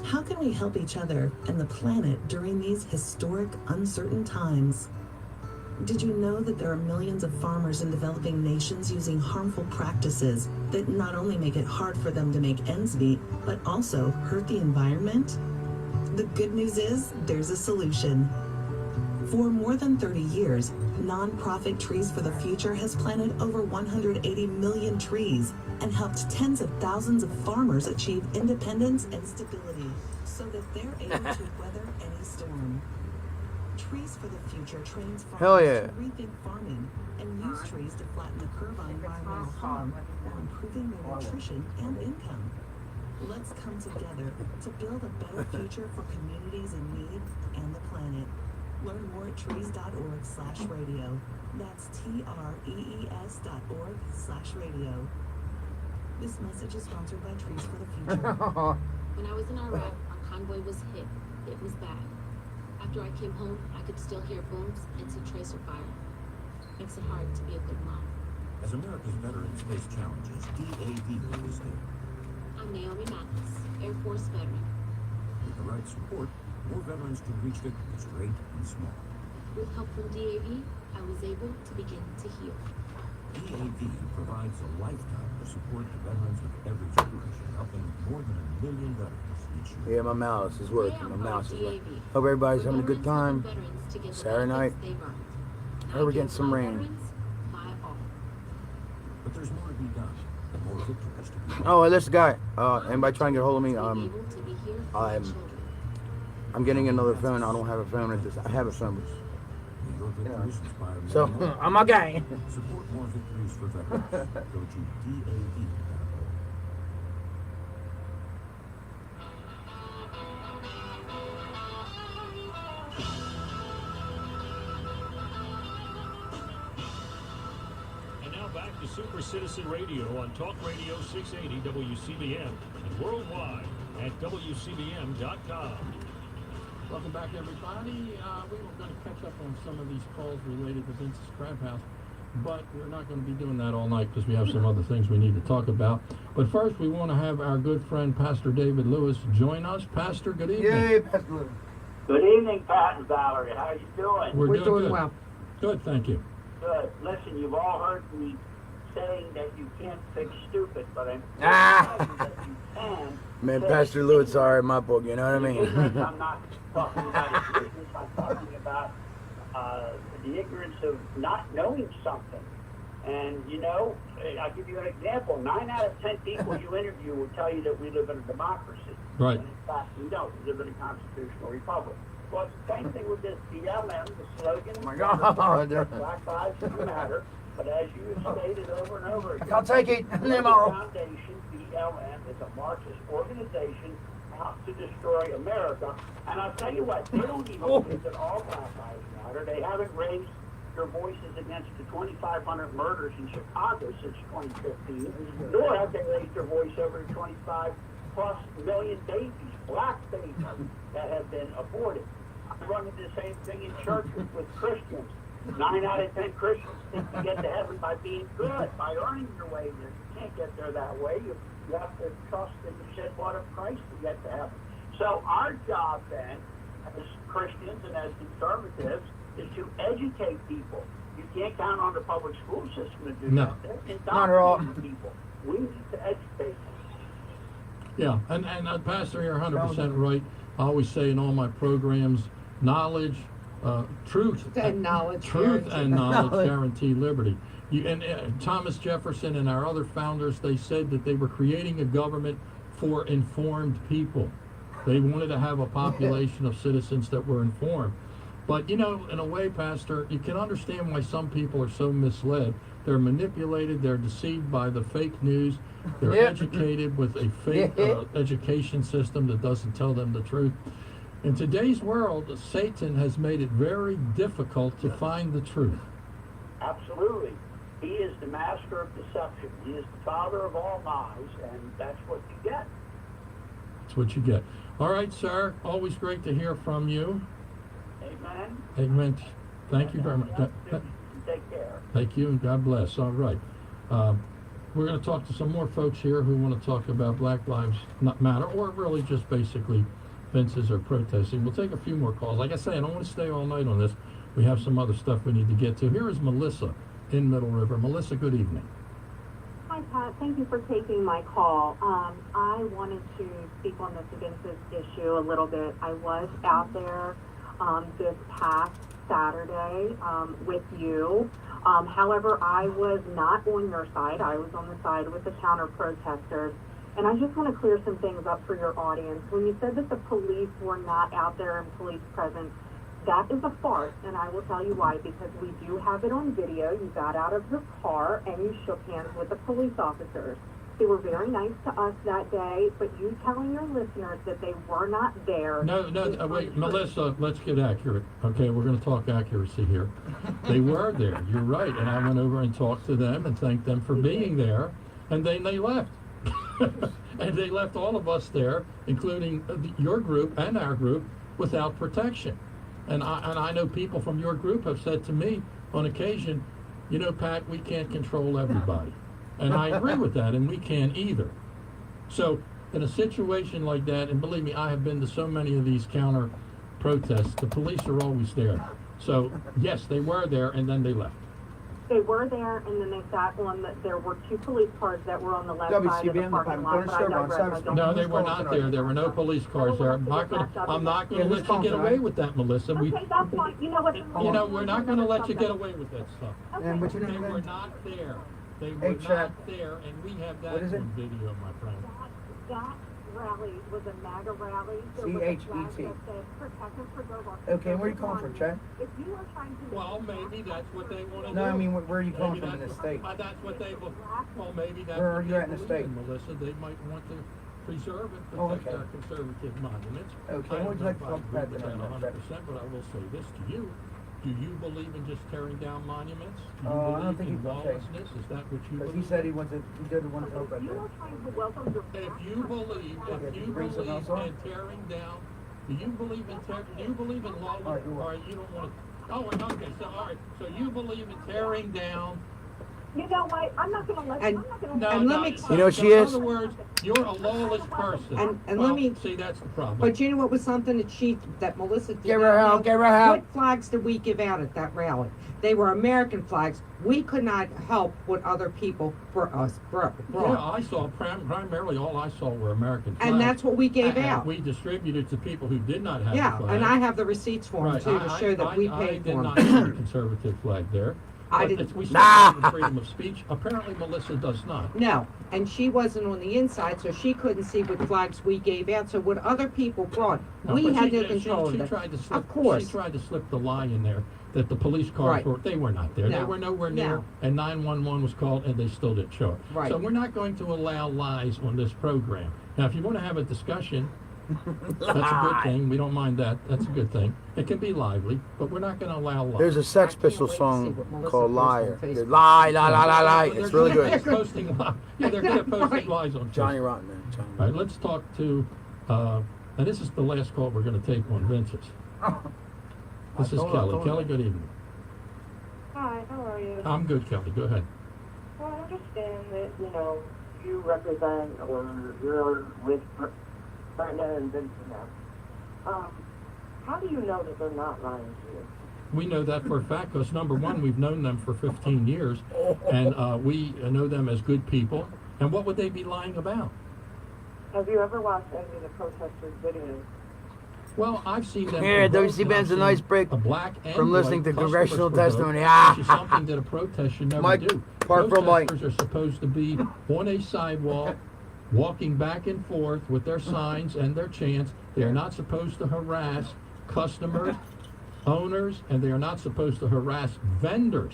How can we help each other and the planet during these historic, uncertain times? Did you know that there are millions of farmers in developing nations using harmful practices that not only make it hard for them to make ends meet, but also hurt the environment? The good news is there's a solution. For more than 30 years, nonprofit Trees for the Future has planted over 180 million trees and helped tens of thousands of farmers achieve independence and stability so that they're able to weather any storm. Trees for the Future trains Hell farmers yeah. to rethink farming and use trees to flatten the curve on environmental harm while improving their nutrition and income. Let's come together to build a better future for communities in need and the planet. Learn more at trees.org/radio. That's TREES.org/radio. This message is sponsored by Trees for the Future. When I was in Iraq, our convoy was hit. It was bad. After I came home, I could still hear booms and see tracer fire. Makes it hard to be a good mom. As America's Veterans face challenges, DAV is there. I'm Naomi Mathis, Air Force veteran. With the right support, more veterans can reach victories great and small. With help from DAV, I was able to begin to heal. DAV provides a lifetime of support to veterans of every generation, helping more than 1 million veterans each year. Yeah, my mouse is working. My mouse is working. Hope everybody's having a good time. Saturday night. Heard we're getting some rain. But there's more to be done. More victories to be won. Oh, this guy. Anybody trying to get hold of me? I'm getting another phone. I don't have a phone at this. I have a phone. May your victories inspire more So, veterans. I'm a guy. Support more victories for veterans. Go to DAV.org. And now back to Super Citizen Radio on Talk Radio 680 WCBM and worldwide at WCBM.com. Welcome back, everybody. We were going to catch up on some of these calls related to Vince's Crab House, but we're not going to be doing that all night because we have some other things we need to talk about. But first, we want to have our good friend, Pastor David Lewis, join us. Pastor, good evening. Yay, Pastor Lewis. Good evening, Pat and Valerie. How are you doing? We're doing good. well. Good, thank you. Good. Listen, you've all heard me saying that you can't fix stupid, but I'm Ah. that you can. Man, fix Pastor Lewis are in my book, you know what I ignorance. mean? I'm not talking about ignorance. I'm talking about the ignorance of not knowing something. And, you know, I'll give you an example. 9 out of 10 people you interview will tell you that we live in a democracy. Right. And in fact, we don't. We live in a constitutional republic. Well, it's the same thing with this BLM, the slogan. Oh my God. Black Lives Matter. But as you have stated over and over again, I'll take it. the Nemo. Foundation, BLM, is a Marxist organization out to destroy America. And I'll tell you what, they don't even think that all Black Lives Matter. They haven't raised their voices against the 2,500 murders in Chicago since 2015, nor have they raised their voice over the 25+ million babies, black babies, that have been aborted. I run into the same thing in churches with Christians. 9 out of 10 Christians think you get to heaven by being good, by earning your way there. You can't get there that way. You have to trust in the shed blood of Christ to get to heaven. So our job then, as Christians and as conservatives, is to educate people. You can't count on the public school system to do No. that. Not at all. People. We need to educate them. Yeah, and Pastor, you're 100% right. I always say in all my programs, knowledge, truth, And knowledge. truth guaranteed. and knowledge guarantee liberty. Thomas Jefferson and our other founders, they said that they were creating a government for informed people. They wanted to have a population of citizens that were informed. But, you know, in a way, Pastor, you can understand why some people are so misled. They're manipulated, they're deceived by the fake news, they're Yeah. educated with a fake Yeah. education system that doesn't tell them the truth. In today's world, Satan has made it very difficult to find the truth. Absolutely. He is the master of deception. He is the father of all lies, and that's what you get. That's what you get. All right, sir. Always great to hear from you. Amen. Amen. Thank you very much. Take care. Thank you, and God bless. All right. We're going to talk to some more folks here who want to talk about Black Lives Matter, or really just basically fences or protesting. We'll take a few more calls. Like I say, I don't want to stay all night on this. We have some other stuff we need to get to. Here is Melissa in Middle River. Melissa, good evening. Hi, Pat. Thank you for taking my call. I wanted to speak on this fences issue a little bit. I was out there this past Saturday with you. However, I was not on your side. I was on the side with the counter protesters. And I just want to clear some things up for your audience. When you said that the police were not out there and police presence, that is a farce, and I will tell you why, because we do have it on video. You got out of your car and you shook hands with the police officers. They were very nice to us that day, but you telling your listeners that they were not there. No, wait, Melissa, let's get accurate. Okay, we're going to talk accuracy here. They were there, you're right, and I went over and talked to them and thanked them for being there, and then they left. And they left all of us there, including your group and our group, without protection. And I know people from your group have said to me on occasion, you know, Pat, we can't control everybody. And I agree with that, and we can't either. So in a situation like that, and believe me, I have been to so many of these counter protests, the police are always there. So yes, they were there, and then they left. They were there, and then they sat on there were two police cars that were on the left side of the parking lot. But I digress. No, they were not there. There were no police cars there. I'm not going to let you get away with that, Melissa. Okay, that's fine. You know what? You know, we're not going to let you get away with that stuff. Okay. what's your name They again? were not there. They Hey, were Chad. not there, and we have that What is it? on video, my friend. That rally was a MAGA rally. There was a flag C-H-E-T. that said, "Protect us for Grover." Okay, where are you calling from, Chad? If you are trying to... Well, maybe that's what they want to do. No, I mean, where are you calling Maybe from in the that's state? That's what they will. Well, maybe that's Where are what you they at in the believe state? Melissa. They might want to preserve and Oh, protect okay. our conservative monuments. Okay, I what would you don't like to know talk if I about agree with tonight, that Chad? 100%, but I will say this to you. Do you believe in just tearing down monuments? Do you I don't believe think in he's okay. lawlessness? Is that what you Because believe? he said he didn't want to talk about You that. are trying to welcome your... If you believe bring something else on? in tearing down, do you believe in lawless? All right, go on. Or you don't want to? Oh, okay. So all right. So you believe in tearing down? You know what? I'm not going to let... And- I'm not going to... No, And let no. me- So, You know what so she in is? other words, you're a lawless person. And Well, let me... see. That's the problem. But you know what was something that Melissa did? Give her not hell, know? give her hell. What flags did we give out at that rally? They were American flags. We could not help what other people brought. Yeah, I saw primarily all I saw were American flags. And that's what we gave And out. we distributed to people who did not have Yeah, the flag. and I have the receipts for them Right, too to show that we I paid did for not them. see a conservative flag there. I But didn't- We still Nah. have the freedom of speech. Apparently, Melissa does not. No, and she wasn't on the inside, so she couldn't see what flags we gave out. So what other people brought, No, we but had she- no control she of that. tried to slip, Of course. She tried to slip the lie in there that the police cars Right. were. They were not there. They No. were nowhere near. No. And 911 was called, and they still didn't show up. Right. So we're not going to allow lies on this program. Now, if you want to have a discussion, that's a good thing. We don't mind that. That's a good thing. It can be lively, but we're not going to allow lies. There's a Sex I can't Pistols wait to see song what Melissa called posts on Liar. Facebook. Lie, lie, lie, lie, lie. They're It's really good at good. posting lies. Yeah, they're good at posting Right. lies on Johnny Facebook. Rotten, man. Johnny All right, let's talk to, and this is the last call we're going to take on Vince's. This is Kelly. Kelly, good evening. Hi, how are you? I'm good, Kelly. Go ahead. Well, I understand that, you know, you represent or you're with Brenda and Vincent now. How do you know that they're not lying to you? We know that for a fact because, number one, we've known them for 15 years, and we know them as good people. And what would they be lying about? Have you ever watched any of the protesters' videos? Well, I've seen them. Yeah, provoke, WC Ben's a and I've nice seen break a black and from listening white to congressional customers provoke, testimony. which is something that a protest should never Mike, do. part from Mike. Protesters are supposed to be on a sidewalk, walking back and forth with their signs and their chants. They are not supposed to harass customers, owners, and they are not supposed to harass vendors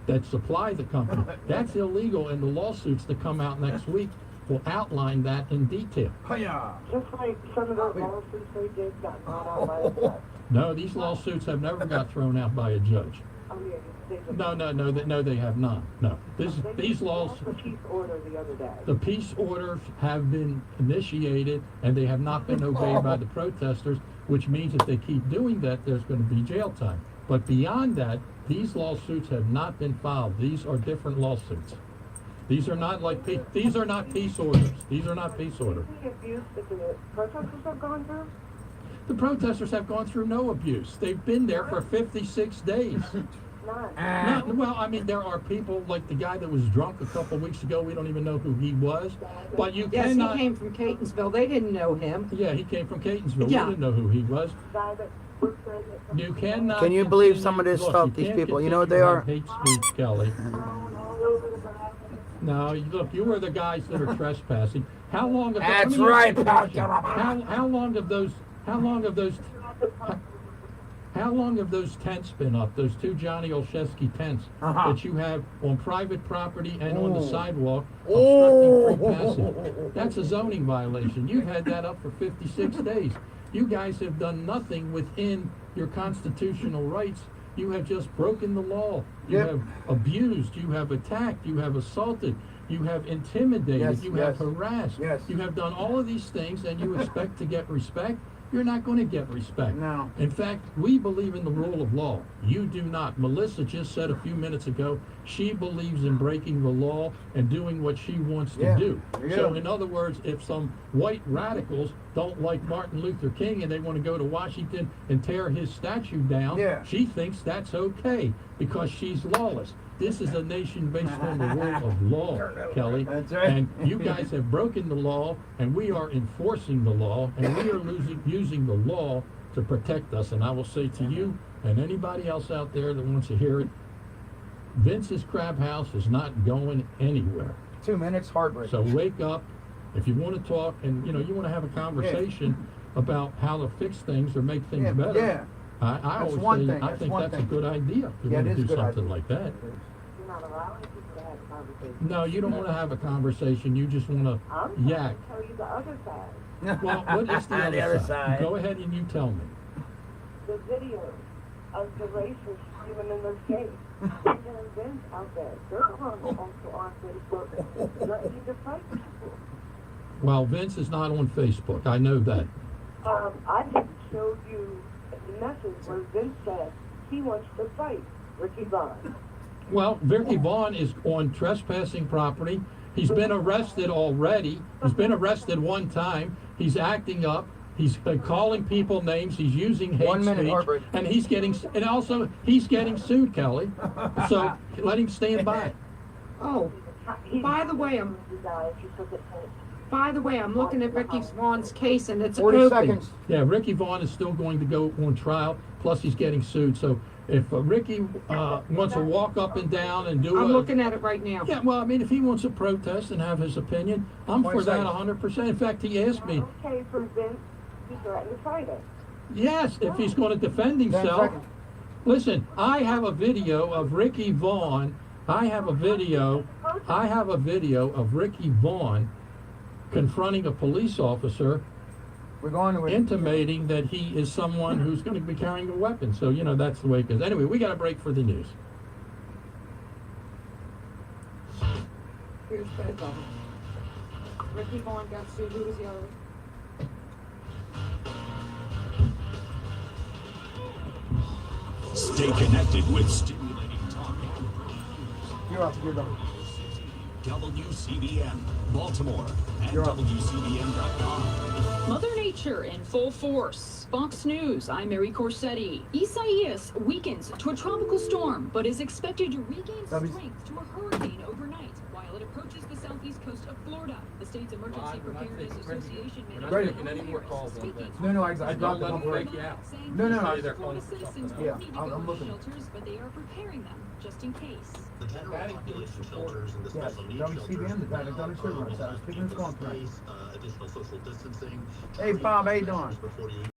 that supply the company. That's illegal, and the lawsuits that come out next week will outline that in detail. Just like some of those lawsuits they did got brought out by the judge. No, these lawsuits have never got thrown out by a judge. Oh, yeah, they just... No, they have not. No, these laws. The peace order the other day. The peace orders have been initiated and they have not been obeyed by the protesters, which means if they keep doing that, there's going to be jail time. But beyond that, these lawsuits have not been filed. These are different lawsuits. These are not like these are not peace orders. These are not peace orders. The abuse that the protesters have gone through? The protesters have gone through no abuse. They've been there for 56 days. Well, I mean, there are people like the guy that was drunk a couple of weeks ago. We don't even know who he was. But you cannot. Yes, he came from Catonsville. They didn't know him. Yeah, he came from Catonsville. Yeah. We didn't know who he was. You cannot. Can you believe some of this stuff? These people, you know what they are? Hate speech, Kelly. No, look, you were the guys that are trespassing. How long? That's right. How long have those? How long have those tents been up? Those two Johnny Olszewski tents that you have on private property and on the sidewalk obstructing free passage. That's a zoning violation. You've had that up for 56 days. You guys have done nothing within your constitutional rights. You have just broken the law. You have abused. You have attacked. You have assaulted. You have intimidated. You have harassed. You have done all of these things, and you expect to get respect? You're not going to get respect. No. In fact, we believe in the rule of law. You do not. Melissa just said a few minutes ago she believes in breaking the law and doing what she wants to do. So in other words, if some white radicals don't like Martin Luther King and they want to go to Washington and tear his statue down, she thinks that's okay because she's lawless. This is a nation based on the rule of law, Kelly. That's right. And you guys have broken the law, and we are enforcing the law, and we are using the law to protect us. And I will say to you and anybody else out there that wants to hear it, Vince's Crab House is not going anywhere. 2 minutes, heartbreak. So wake up. If you want to talk and you want to have a conversation about how to fix things or make things better. Yeah. I always say I think that's a good idea. If you want to do something like that. You're not allowing people to have a conversation. No, you don't want to have a conversation. You just want to yak. I'm trying to tell you the other side. Well, what is the other side? Go ahead and you tell me. The video of the racers screaming in their face. There are events out there. They're also on Facebook threatening to fight people. Well, Vince is not on Facebook. I know that. I just showed you the message where Vince said he wants to fight Ricky Vaughn. Well, Ricky Vaughn is on trespassing property. He's been arrested already. He's been arrested one time. He's acting up. He's calling people names. He's using hate 1 minute, speech, heartbreak. and he's getting sued, Kelly. So let him stand by. Oh, by the way, I'm looking at Ricky Vaughn's case, and it's 40 open. seconds. Yeah, Ricky Vaughn is still going to go on trial. Plus, he's getting sued. So if Ricky wants to walk up and down and do I'm looking at it right now. Yeah, well, I mean, if he wants to protest and have his opinion, I'm for that 100%. In fact, he asked me. Okay, for Vince to threaten to fight it. Yes, if he's going to defend himself. Listen, I have a video of Ricky Vaughn. I have a video of Ricky Vaughn confronting a police officer, intimating that he is someone who's going to be carrying a weapon. So, that's the way it goes. Anyway, we got a break for the news. Here's both of them. Ricky Vaughn got sued. Who was the other? Stay connected with stimulating talk. You're up. You're done. WCBN, Baltimore, and WCBN.com. Mother Nature in full force. Fox News, I'm Mary Corsetti. Isaias weakens to a tropical storm, but is expected to regain strength to a hurricane overnight while it approaches the southeast coast of Florida. The state's Emergency Preparedness Association manager No, I got Don't the let one them break freak you out. No, Florida citizens won't need to go to the shelters, but they are preparing them just in case. The general population shelters and the Yes, special needs WCBN, the shelters data sugar runs out. Speaking of additional social distancing. Hey, Bob, how you doing? Before you